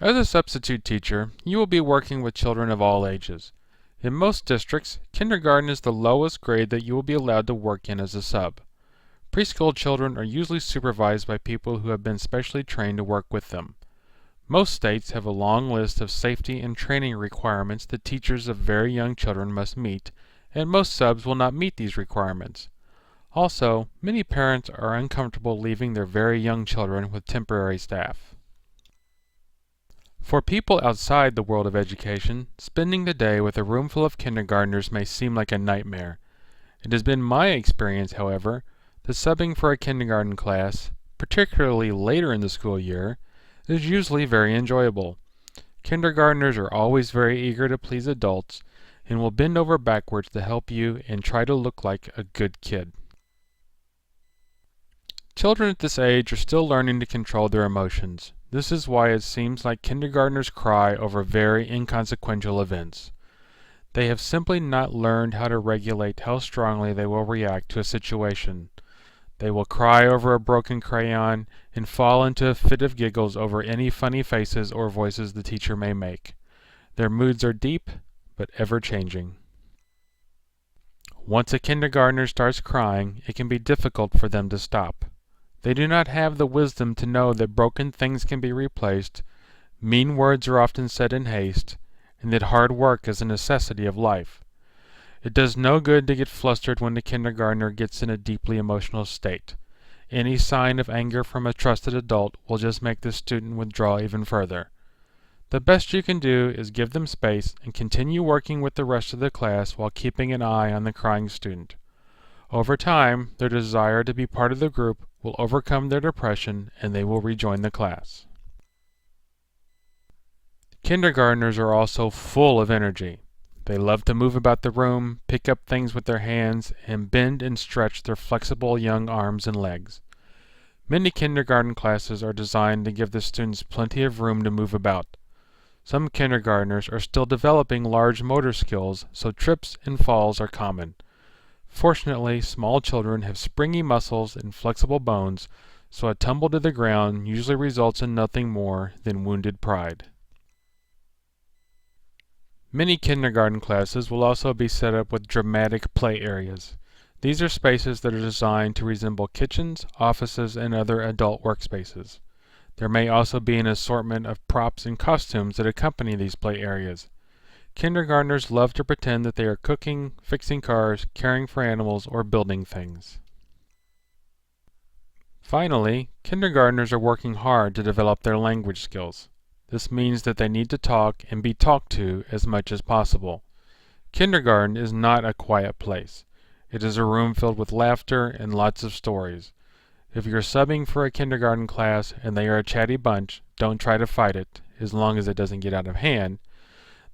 As a substitute teacher, you will be working with children of all ages. In most districts, kindergarten is the lowest grade that you will be allowed to work in as a sub. Preschool children are usually supervised by people who have been specially trained to work with them. Most states have a long list of safety and training requirements that teachers of very young children must meet, and most subs will not meet these requirements. Also, many parents are uncomfortable leaving their very young children with temporary staff. For people outside the world of education, spending the day with a room full of kindergartners may seem like a nightmare. It has been my experience, however, that subbing for a kindergarten class, particularly later in the school year, is usually very enjoyable. Kindergartners are always very eager to please adults and will bend over backwards to help you and try to look like a good kid. Children at this age are still learning to control their emotions. This is why it seems like kindergartners cry over very inconsequential events. They have simply not learned how to regulate how strongly they will react to a situation. They will cry over a broken crayon and fall into a fit of giggles over any funny faces or voices the teacher may make. Their moods are deep, but ever-changing. Once a kindergartner starts crying, it can be difficult for them to stop. They do not have the wisdom to know that broken things can be replaced, mean words are often said in haste, and that hard work is a necessity of life. It does no good to get flustered when the kindergartner gets in a deeply emotional state. Any sign of anger from a trusted adult will just make the student withdraw even further. The best you can do is give them space and continue working with the rest of the class while keeping an eye on the crying student. Over time, their desire to be part of the group will overcome their depression and they will rejoin the class. Kindergartners are also full of energy. They love to move about the room, pick up things with their hands, and bend and stretch their flexible young arms and legs. Many kindergarten classes are designed to give the students plenty of room to move about. Some kindergartners are still developing large motor skills, so trips and falls are common. Fortunately, small children have springy muscles and flexible bones, so a tumble to the ground usually results in nothing more than wounded pride. Many kindergarten classes will also be set up with dramatic play areas. These are spaces that are designed to resemble kitchens, offices, and other adult workspaces. There may also be an assortment of props and costumes that accompany these play areas. Kindergartners love to pretend that they are cooking, fixing cars, caring for animals, or building things. Finally, kindergartners are working hard to develop their language skills. This means that they need to talk and be talked to as much as possible. Kindergarten is not a quiet place. It is a room filled with laughter and lots of stories. If you're subbing for a kindergarten class and they are a chatty bunch, don't try to fight it, as long as it doesn't get out of hand.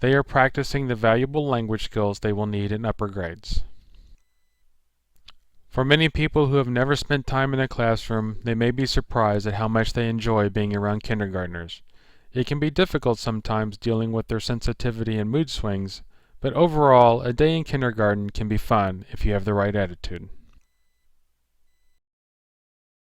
They are practicing the valuable language skills they will need in upper grades. For many people who have never spent time in a classroom, they may be surprised at how much they enjoy being around kindergartners. It can be difficult sometimes dealing with their sensitivity and mood swings, but overall, a day in kindergarten can be fun if you have the right attitude.